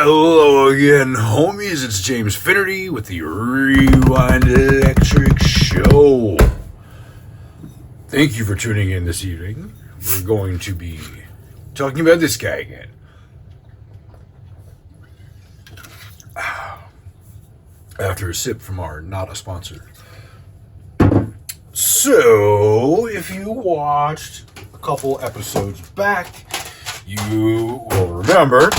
Hello again, homies. It's James Finnerty with the Rewind Electric Show. Thank you for tuning in this evening. We're going to be talking about this guy again. After a sip from our not a sponsor. So, if you watched a couple episodes back, you will remember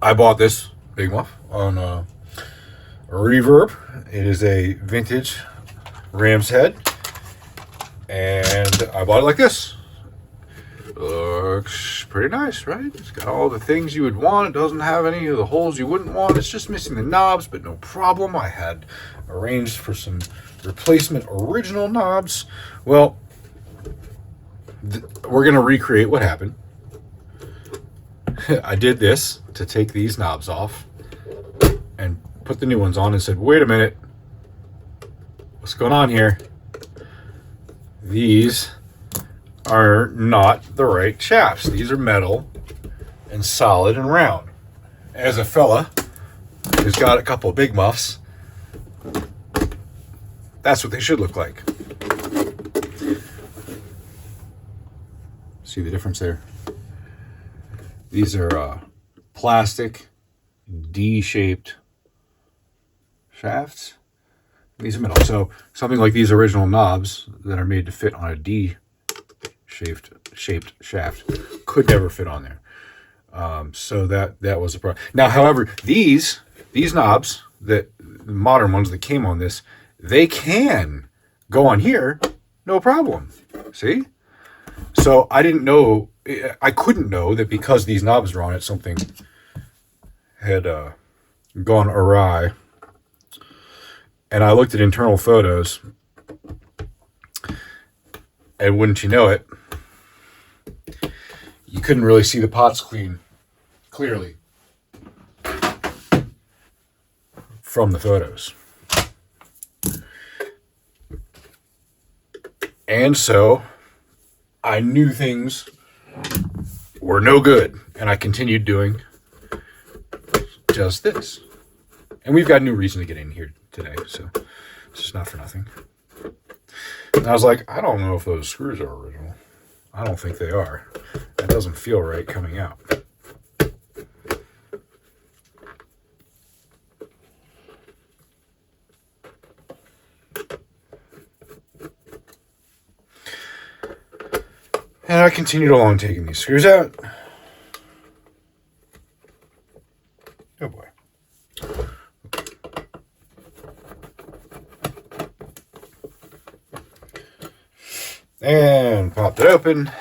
I bought this Big Muff on a Reverb. It is a vintage Ram's head, and I bought it like this. Looks pretty nice, right? It's got all the things you would want. It doesn't have any of the holes you wouldn't want. It's just missing the knobs, but no problem. I had arranged for some replacement original knobs. Well, we're going to recreate what happened. I did this to take these knobs off and put the new ones on and said, wait a minute, what's going on here? These are not the right shafts. These are metal and solid and round. As a fella who's got a couple of Big Muffs, that's what they should look like. See the difference there? These are plastic D-shaped shafts. These are metal. So something like these original knobs that are made to fit on a D-shaped shaft could never fit on there. So that was a problem. Now, however, these knobs, the modern ones that came on this, they can go on here, no problem. See? So I couldn't know that because these knobs were on it, something had gone awry. And I looked at internal photos, and wouldn't you know it, you couldn't really see the pots clearly from the photos. And so I knew things were no good, and I continued doing just this. And we've got a new reason to get in here today, so it's just not for nothing. And I was like, I don't know if those screws are original. I don't think they are. That doesn't feel right coming out. And I continued along taking these screws out. Oh boy. And popped it open.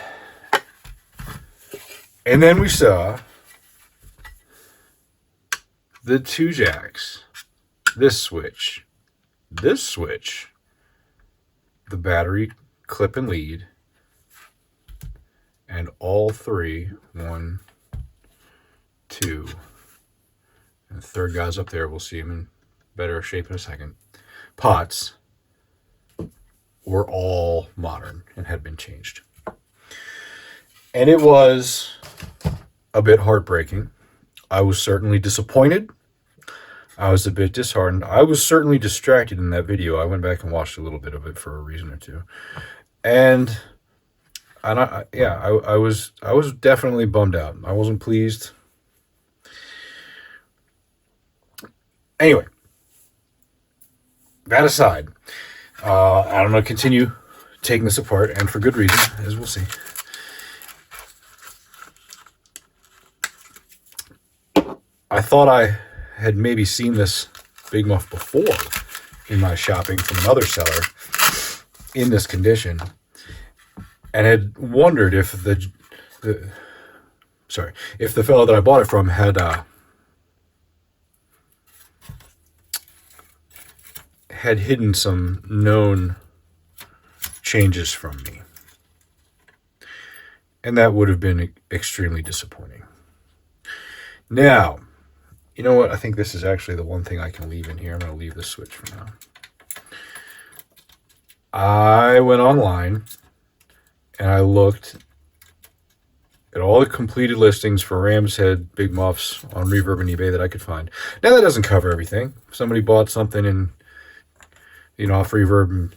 And then we saw the two jacks. This switch, the battery clip and lead, and all three, 1, 2, and the third guy's up there, we'll see him in better shape in a second, pots were all modern and had been changed. And it was a bit heartbreaking. I was certainly disappointed. I was a bit disheartened. I was certainly distracted in that video. I went back and watched a little bit of it for a reason or two. And I was definitely bummed out. I wasn't pleased. Anyway, that aside, I'm going to continue taking this apart, and for good reason, as we'll see. I thought I had maybe seen this Big Muff before in my shopping from another seller in this condition, and had wondered if the fellow that I bought it from had hidden some known changes from me. And that would have been extremely disappointing. Now, you know what? I think this is actually the one thing I can leave in here. I'm going to leave this switch for now. I went online and I looked at all the completed listings for Ram's Head Big Muffs on Reverb and eBay that I could find. Now, that doesn't cover everything. If somebody bought something and, off Reverb and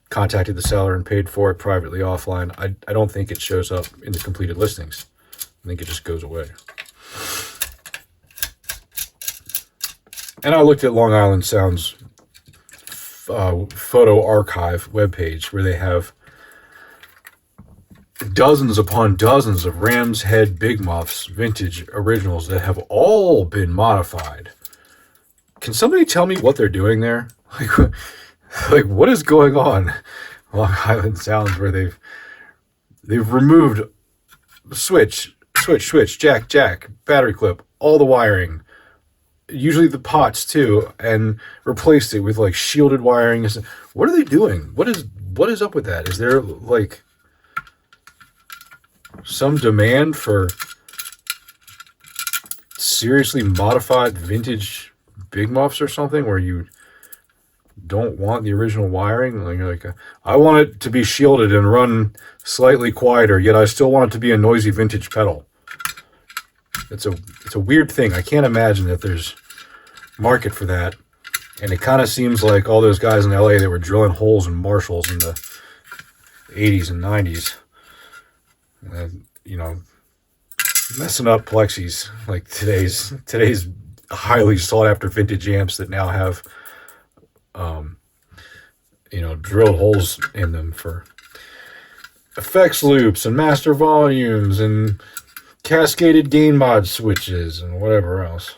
contacted the seller and paid for it privately offline, I don't think it shows up in the completed listings. I think it just goes away. And I looked at Long Island Sound's photo archive webpage, where they have dozens upon dozens of Ram's Head Big Muffs vintage originals that have all been modified. Can somebody tell me what they're doing there? Like what is going on? Long Island Sounds, where they've removed switch, jack, battery clip, all the wiring, usually the pots too, and replaced it with like shielded wiring. What are they doing? What is up with that? Is there like some demand for seriously modified vintage Big Muffs or something, where you don't want the original wiring? I want it to be shielded and run slightly quieter, yet I still want it to be a noisy vintage pedal. It's a weird thing. I can't imagine that there's market for that. And it kind of seems like all those guys in LA that were drilling holes in Marshalls in the 80s and 90s, messing up plexis, like today's highly sought after vintage amps that now have drilled holes in them for effects loops and master volumes and cascaded gain mod switches and whatever else.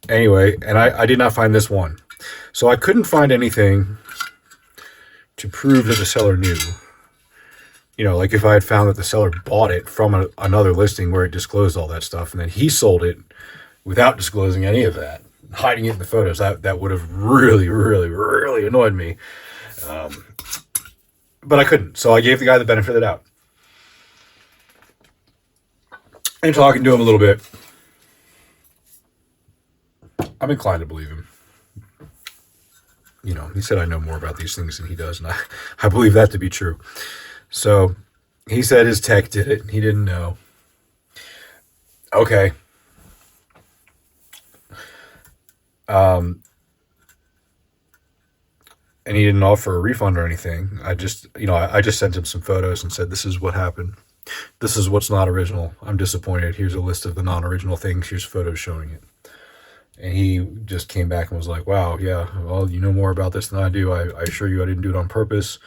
Anyway, and I did not find this one. So I couldn't find anything to prove that the seller knew. Like if I had found that the seller bought it from another listing where it disclosed all that stuff, and then he sold it without disclosing any of that, hiding it in the photos, that would have really, really, really annoyed me. But I couldn't, so I gave the guy the benefit of the doubt. And talking to him a little bit, I'm inclined to believe him. He said I know more about these things than he does, and I believe that to be true. So he said his tech did it. He didn't know. Okay. And he didn't offer a refund or anything. I just sent him some photos and said, this is what happened. This is what's not original. I'm disappointed. Here's a list of the non-original things. Here's photos showing it. And he just came back and was like, wow, yeah, well, you know more about this than I do. I assure you I didn't do it on purpose.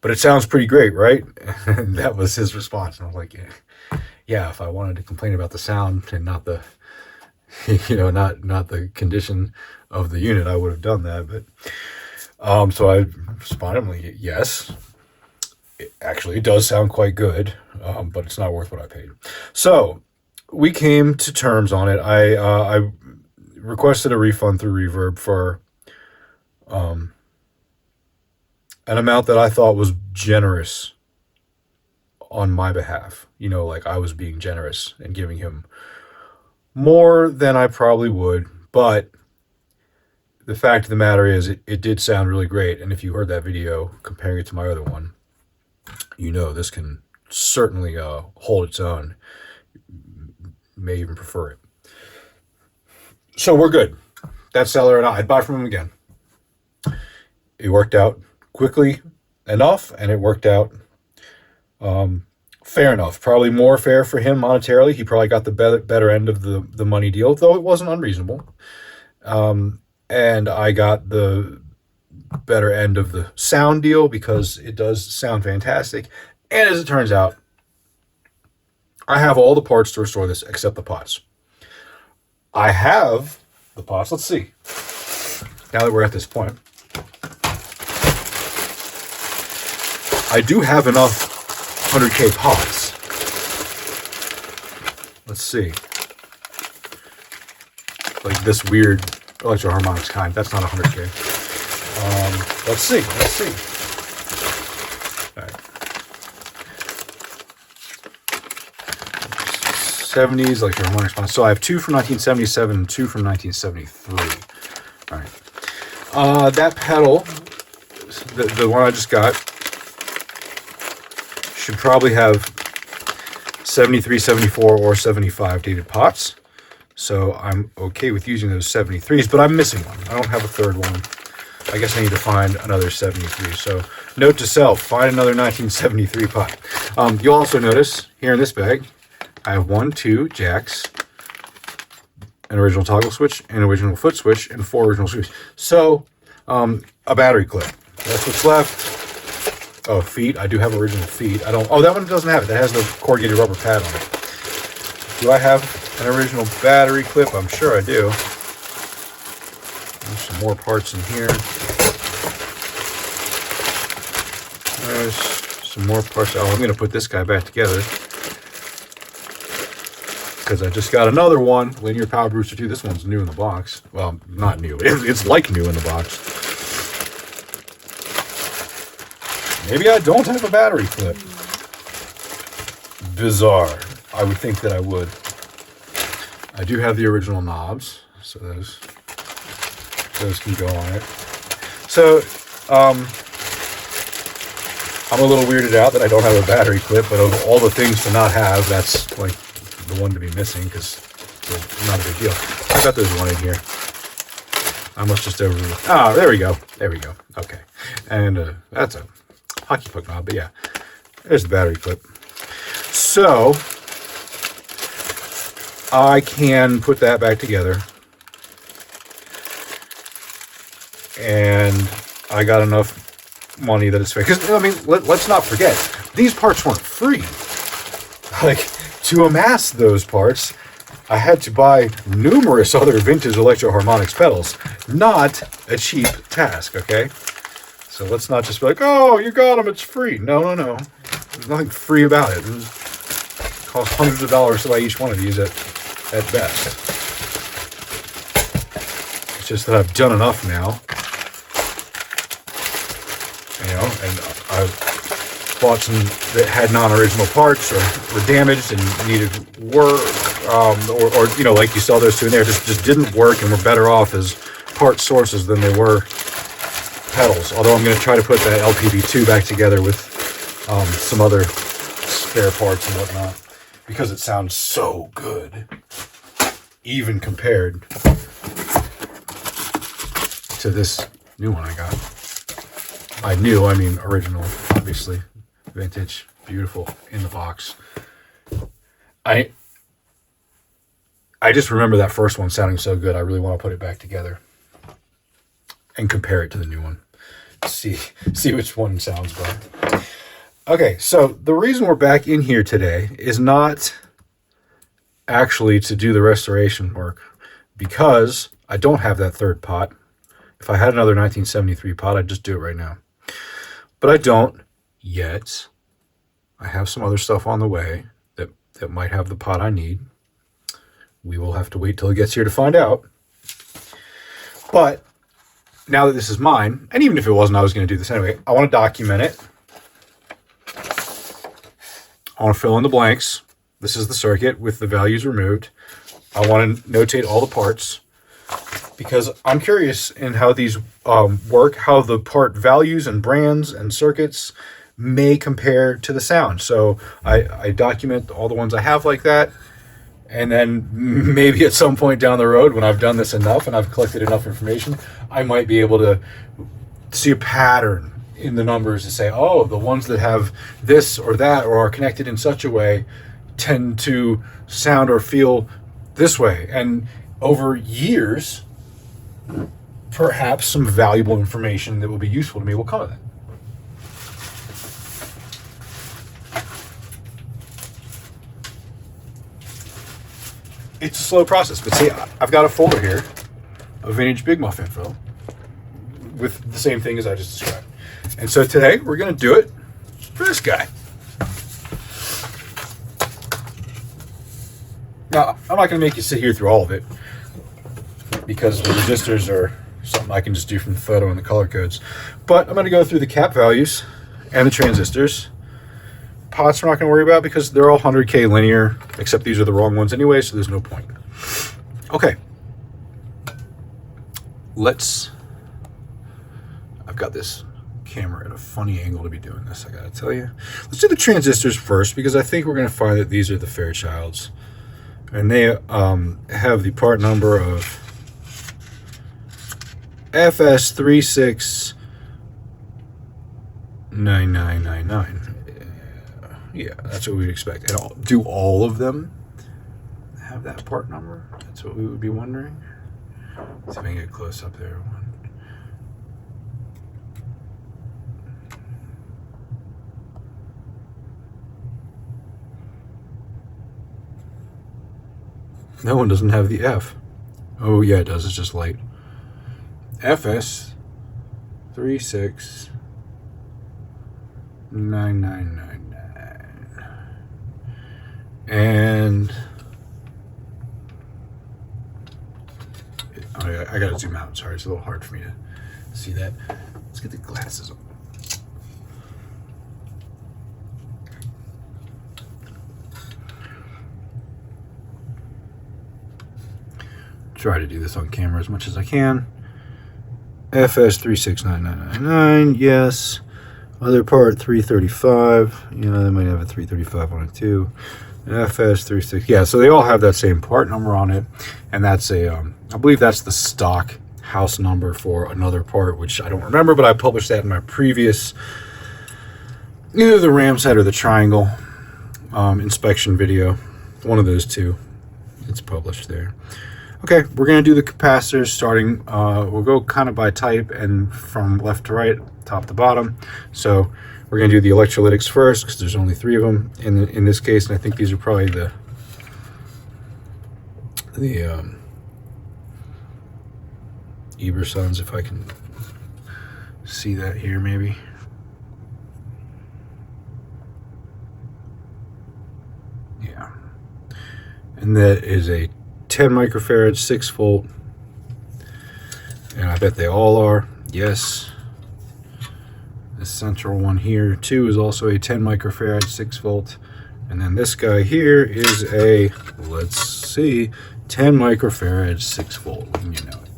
But it sounds pretty great, right? And that was his response. And I was like, yeah, if I wanted to complain about the sound and not the, not the condition of the unit, I would have done that. But so I responded, yes, it does sound quite good, but it's not worth what I paid. So we came to terms on it. I requested a refund through Reverb for an amount that I thought was generous on my behalf. Like I was being generous and giving him more than I probably would. But the fact of the matter is, it did sound really great. And if you heard that video comparing it to my other one, this can certainly hold its own. May even prefer it. So we're good. That seller and I'd buy from him again. It worked out quickly enough, and it worked out fair enough. Probably more fair for him monetarily. He probably got the better end of the money deal, though it wasn't unreasonable. And I got the better end of the sound deal because it does sound fantastic. And as it turns out, I have all the parts to restore this except the pots. I have the pots. Let's see. Now that we're at this point, I do have enough 100K pots. Let's see. Like this weird Electro-Harmonix kind. That's not 100K. Let's see. All right. 70s Electro-Harmonix. So I have two from 1977 and two from 1973. All right. That pedal the one I just got should probably have 73, 74, or 75 dated pots. So I'm okay with using those 73s, but I'm missing one. I don't have a third one. I guess I need to find another 73. So note to self, find another 1973 pot. You'll also notice here in this bag, I have 1, 2 jacks, an original toggle switch, an original foot switch, and 4 original screws. So a battery clip. That's what's left. Oh, feet. I do have original feet. I don't. Oh, that one doesn't have it. That has the corrugated rubber pad on it. Do I have an original battery clip? I'm sure I do. There's some more parts in here. There's some more parts. Oh, I'm going to put this guy back together because I just got another one. Linear Power Booster 2. This one's new in the box. Well, not new. It's like new in the box. Maybe I don't have a battery clip. Bizarre. I would think that I would. I do have the original knobs, so those can go on it. So, I'm a little weirded out that I don't have a battery clip, but of all the things to not have, that's like the one to be missing because it's not a big deal. I got there's one in here. I must just overlook. Ah, there we go. There we go. Okay, and that's a hockey puck knob, but yeah, there's the battery clip. So I can put that back together, and I got enough money that it's fair. Because I mean, let's not forget, these parts weren't free. Like, to amass those parts, I had to buy numerous other vintage Electro-Harmonix pedals. Not a cheap task, okay? So let's not just be like, oh, you got them, it's free. No. There's nothing free about it. It costs hundreds of dollars to buy each one of these at best. It's just that I've done enough now. You know, and I've bought some that had non-original parts or were damaged and needed work. Or you know, like you saw those two in there, just didn't work and were better off as part sources than they were pedals. Although I'm going to try to put that LPV2 back together with some other spare parts and whatnot, because it sounds so good, even compared to this new one I got. I mean original, obviously, vintage, beautiful, in the box. I just remember that first one sounding so good. I really want to put it back together and compare it to the new one. See which one sounds better. Okay, so the reason we're back in here today is not actually to do the restoration work, because I don't have that third pot. If I had another 1973 pot, I'd just do it right now. But I don't yet. I have some other stuff on the way that might have the pot I need. We will have to wait till it gets here to find out. But now that this is mine, and even if it wasn't, I was going to do this anyway, I want to document it. I want to fill in the blanks. This is the circuit with the values removed. I want to notate all the parts, because I'm curious in how these work, how the part values and brands and circuits may compare to the sound. So I document all the ones I have like that, and then maybe at some point down the road, when I've done this enough and I've collected enough information, I might be able to see a pattern in the numbers and say, oh, the ones that have this or that or are connected in such a way tend to sound or feel this way. And over years, perhaps some valuable information that will be useful to me will come of that. It's a slow process, but see, I've got a folder here of vintage Big Muff info with the same thing as I just described. And so today we're going to do it for this guy. Now, I'm not going to make you sit here through all of it, because the resistors are something I can just do from the photo and the color codes. But I'm going to go through the cap values and the transistors. Pots we're not going to worry about because they're all 100K linear, except these are the wrong ones anyway, so there's no point. Okay. I've got this camera at a funny angle to be doing this, I gotta tell you. Let's do the transistors first, because I think we're gonna find that these are the Fairchilds. And they have the part number of FS369999. Yeah, that's what we'd expect. And do all of them have that part number? That's what we would be wondering. Let's see if I can get close up there. No one doesn't have the F. Oh yeah, it does. It's just light. FS369999. And I gotta zoom out. Sorry, it's a little hard for me to see that. Let's get the glasses on. Try to do this on camera as much as I can. FS369999, yes. Other part 335. You know, they might have a 335 on it too. FS36, yeah. So they all have that same part number on it, and that's a I believe that's the stock house number for another part, which I don't remember, but I published that in my previous either the RAM set or the triangle inspection video. One of those two. It's published there. Okay, we're going to do the capacitors starting, we'll go kind of by type and from left to right, top to bottom. So we're going to do the electrolytics first, because there's only 3 of them in this case, and I think these are probably the Ebersons, if I can see that here maybe. Yeah. And that is a 10 microfarad, 6 volt, and I bet they all are. Yes. The central one here too is also a 10 microfarad, 6 volt, and then this guy here is a, let's see, 10 microfarad, 6 volt. Wouldn't you know it?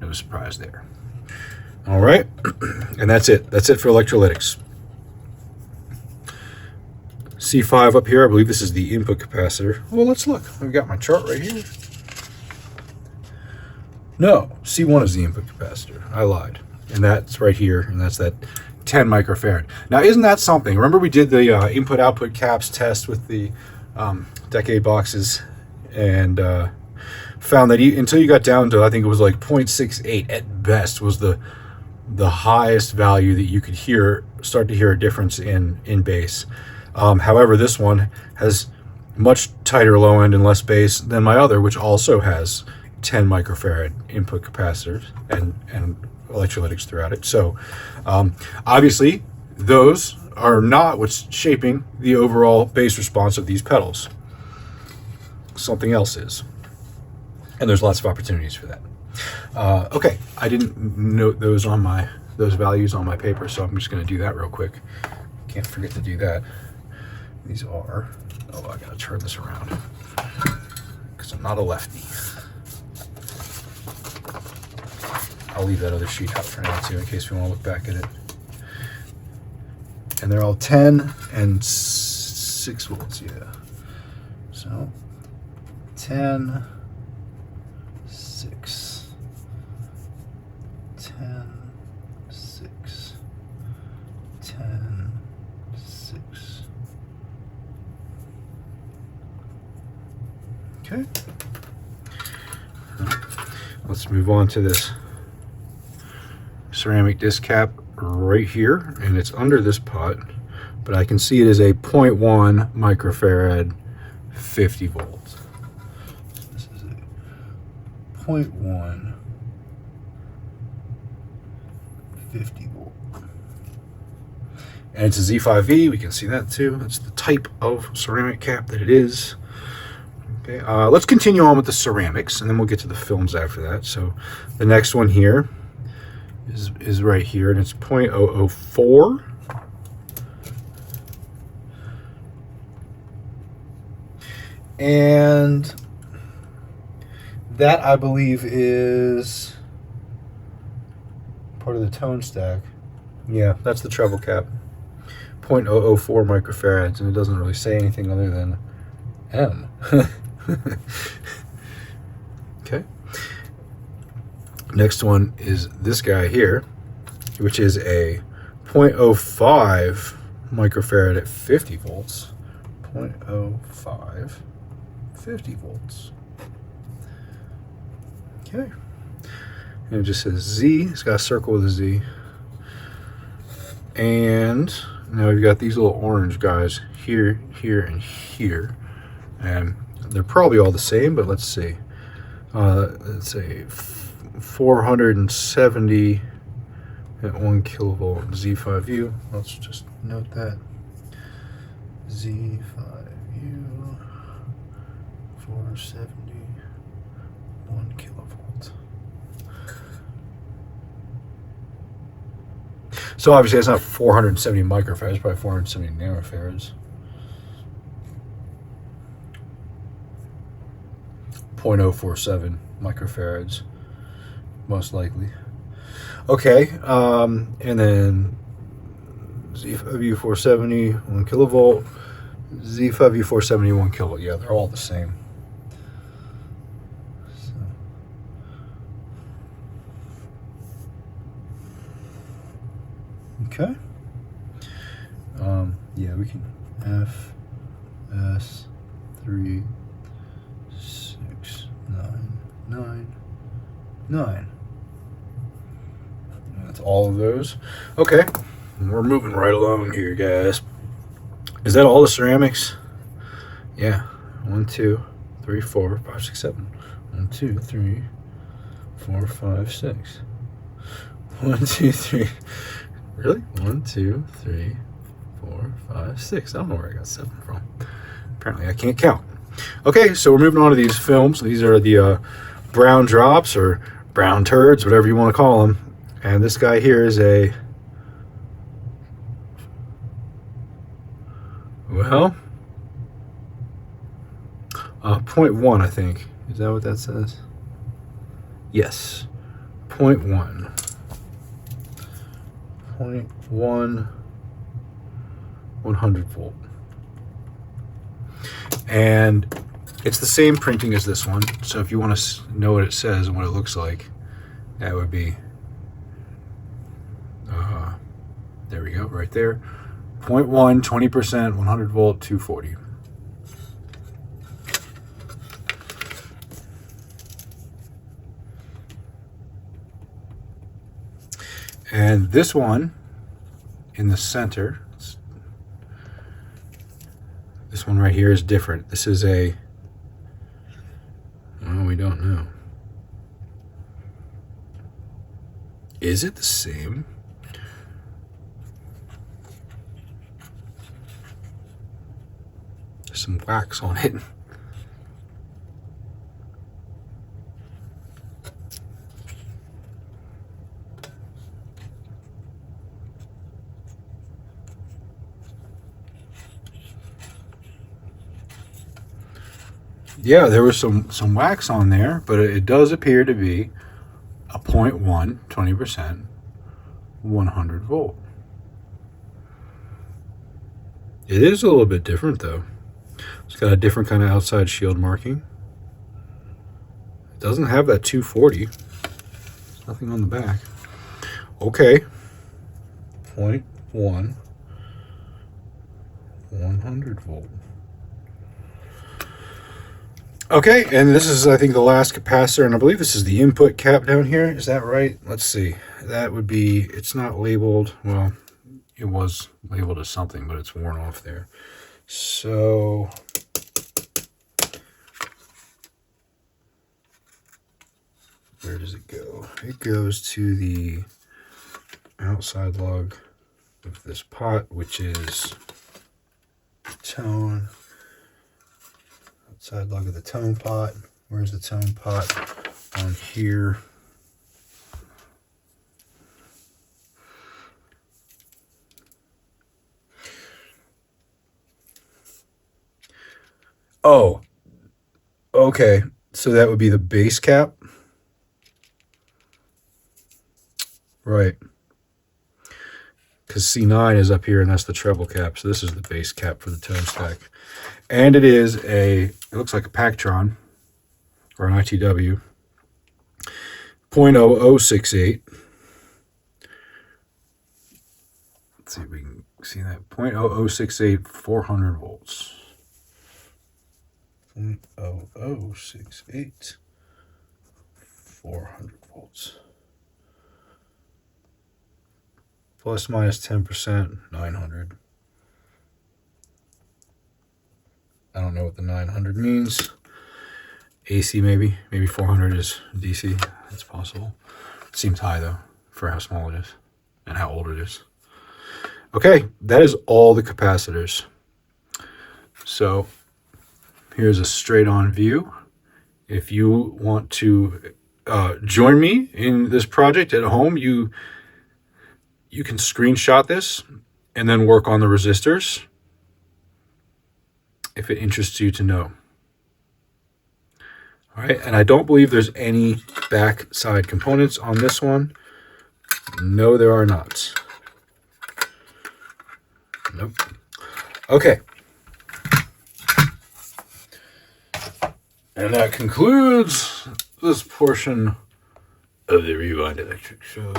No surprise there. All right, and that's it. That's it for electrolytics. C5 up here, I believe this is the input capacitor. Well, let's look. I've got my chart right here. No, C1 is the input capacitor. I lied. And that's right here, and that's that 10 microfarad. Now, isn't that something? Remember we did the input-output caps test with the decade boxes, and found that until you got down to, I think it was like 0.68 at best, was the highest value that you could start to hear a difference in bass. However, this one has much tighter low end and less bass than my other, which also has 10 microfarad input capacitors and electrolytics throughout it. So obviously those are not what's shaping the overall bass response of these pedals. Something else is, and there's lots of opportunities for that. Okay, I didn't note those values on my paper, so I'm just going to do that real quick. Can't forget to do that. These are, oh, I gotta turn this around because I'm not a lefty. I'll leave that other sheet out for now too, in case we want to look back at it. And they're all 10 and 6 volts, yeah. So 10, 6, 10, 6, 10, 6. Okay. Let's move on to this ceramic disc cap right here, and it's under this pot, but I can see it is a 0.1 microfarad, 50 volts. So this is a 0.1 50 volt, and it's a Z5V. We can see that too. That's the type of ceramic cap that it is. Okay, let's continue on with the ceramics, and then we'll get to the films after that. So the next one here is right here, and it's 0.004. And that, I believe, is part of the tone stack. Yeah, that's the treble cap. 0.004 microfarads, and it doesn't really say anything other than M. Okay. Next one is this guy here, which is a 0.05 microfarad at 50 volts. 0.05, 50 volts. Okay. And it just says Z. It's got a circle with a Z. And now we've got these little orange guys here, here, and here. And they're probably all the same, but let's see. Let's say 470 at 1 kilovolt Z5U. Let's just note that. Z5U 470 1 kilovolt. So obviously it's not 470 microfarads, it's probably 470 nanofarads. 0.047 microfarads, most likely. Okay, and then Z5U470 1 kilovolt, Z5U470 1 kilovolt. Yeah, they're all the same. So. Okay. Yeah, we can F S 3 6 9 9 9. That's all of those. Okay, we're moving right along here, guys. Is that all the ceramics? Yeah. 1 2 3 4 5 6 7. 1 2 3 4 5 6. 1 2 3. Really? 1 2 3 4 5 6. I don't know where I got 7 from. Apparently I can't count. Okay, so we're moving on to these films. These are the brown drops or brown turds, whatever you want to call them. And this guy here is a, well, 0.1, I think. Is that what that says? Yes, 0.1. 0.1 100 volt. And it's the same printing as this one. So if you want to know what it says and what it looks like, that would be, there we go, right there. 0.1, 20%, 100 volt, 240. And this one in the center, this one right here is different. This is a, well, we don't know. Is it the same? There's some wax on it. Yeah, there was some wax on there, but it does appear to be a 0.1, 20%, 100 volt. It is a little bit different though. It's got a different kind of outside shield marking. It doesn't have that 240. There's nothing on the back. Okay. 0.1, 100 volt. Okay, and this is, I think, the last capacitor, and I believe this is the input cap down here. Is that right? Let's see. That would be, it's not labeled. Well, it was labeled as something, but it's worn off there. So, where does it go? It goes to the outside lug of this pot, which is tone. Side lug of the tone pot. Where's the tone pot? On here. Oh, okay. So that would be the base cap. Right. because C9 is up here and that's the treble cap. So this is the bass cap for the tone stack. And it looks like a Pactron or an ITW 0.0068. Let's see if we can see that. 0.0068, 400 volts. 0.0068, 400 volts. Plus minus 10%, 900. I don't know what the 900 means. AC maybe. Maybe 400 is DC. That's possible. It seems high though for how small it is and how old it is. Okay, that is all the capacitors. So here's a straight on view. If you want to join me in this project at home, you can screenshot this and then work on the resistors if it interests you to know. All right, and I don't believe there's any backside components on this one. No, there are not. Nope. Okay. And that concludes this portion of the Rewind Electric Show.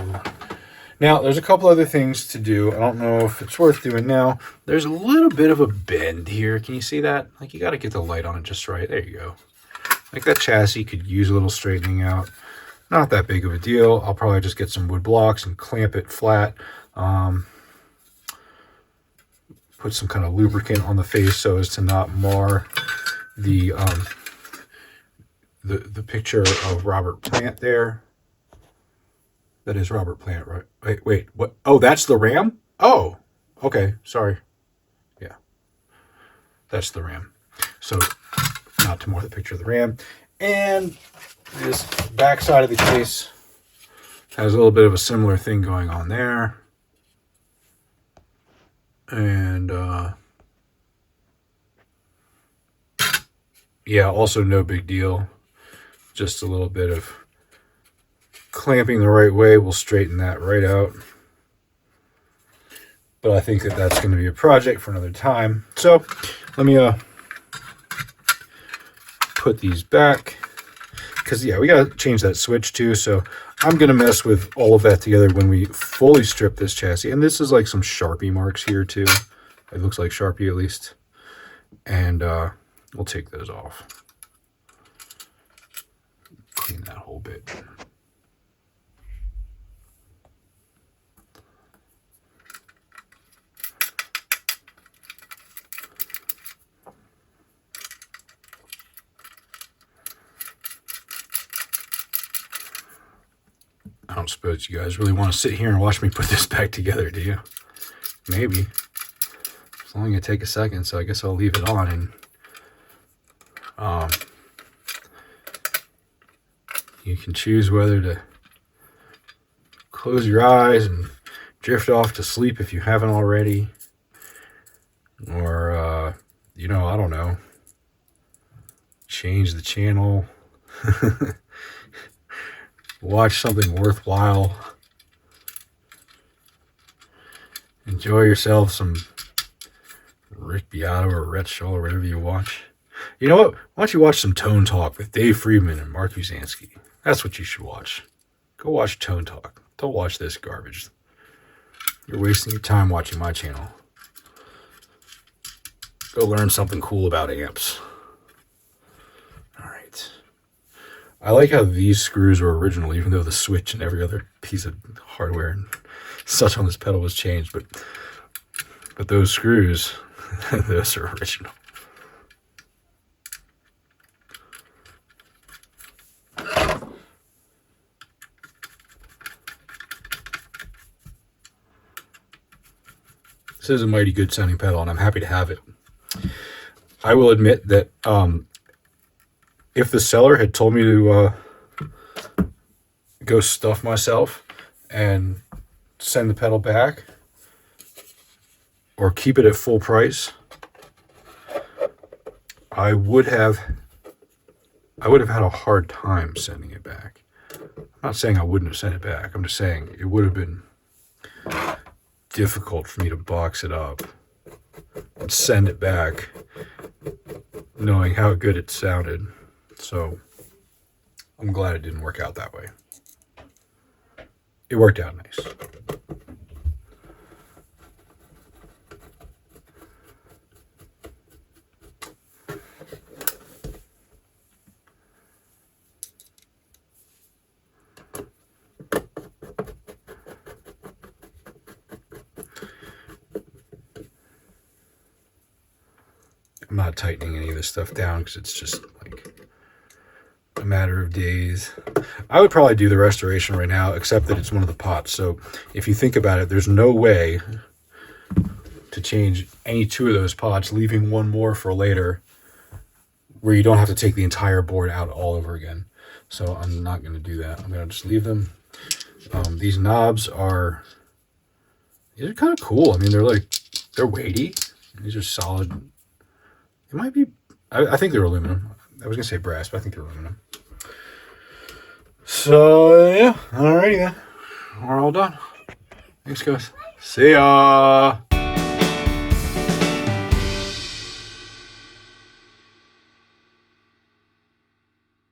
Now, there's a couple other things to do. I don't know if it's worth doing now. There's a little bit of a bend here. Can you see that? Like, you got to get the light on it just right. There you go. Like, that chassis could use a little straightening out. Not that big of a deal. I'll probably just get some wood blocks and clamp it flat. Put some kind of lubricant on the face so as to not mar the picture of Robert Plant there. That is Robert Plant, right? Wait, what? Oh, that's the Ram? Oh, okay, sorry. Yeah, that's the Ram. So, not to mar the picture of the Ram. And this back side of the case has a little bit of a similar thing going on there. And, yeah, also no big deal. Just a little bit of clamping the right way will straighten that right out. But I think that that's going to be a project for another time. So let me put these back. Because, yeah, we got to change that switch too. So I'm going to mess with all of that together when we fully strip this chassis. And this is like some Sharpie marks here too. It looks like Sharpie at least. And we'll take those off. Clean that whole bit. I don't suppose you guys really want to sit here and watch me put this back together, do you? Maybe. It's only going to take a second, so I guess I'll leave it on. And you can choose whether to close your eyes and drift off to sleep if you haven't already. Or, I don't know. Change the channel. Watch something worthwhile. Enjoy yourself some Rick Beato or Rhett Shull or whatever you watch. You know what? Why don't you watch some Tone Talk with Dave Friedman and Mark Uzansky? That's what you should watch. Go watch Tone Talk. Don't watch this garbage. You're wasting your time watching my channel. Go learn something cool about amps. I like how these screws were original, even though the switch and every other piece of hardware and such on this pedal was changed. But those screws, those are original. This is a mighty good sounding pedal, and I'm happy to have it. I will admit that if the seller had told me to go stuff myself and send the pedal back or keep it at full price, I would have had a hard time sending it back. I'm not saying I wouldn't have sent it back. I'm just saying it would have been difficult for me to box it up and send it back knowing how good it sounded. So I'm glad it didn't work out that way. It worked out nice. I'm not tightening any of this stuff down because it's just like a matter of days. I would probably do the restoration right now, except that it's one of the pots. So if you think about it, there's no way to change any two of those pots, leaving one more for later where you don't have to take the entire board out all over again. So I'm not going to do that. I'm going to just leave them. These knobs are, these are kind of cool. I mean, they're weighty. These are solid. It might be, I think they're aluminum. I was going to say brass, but I think they're aluminum. So, yeah. Alrighty then. We're all done. Thanks, guys. See ya.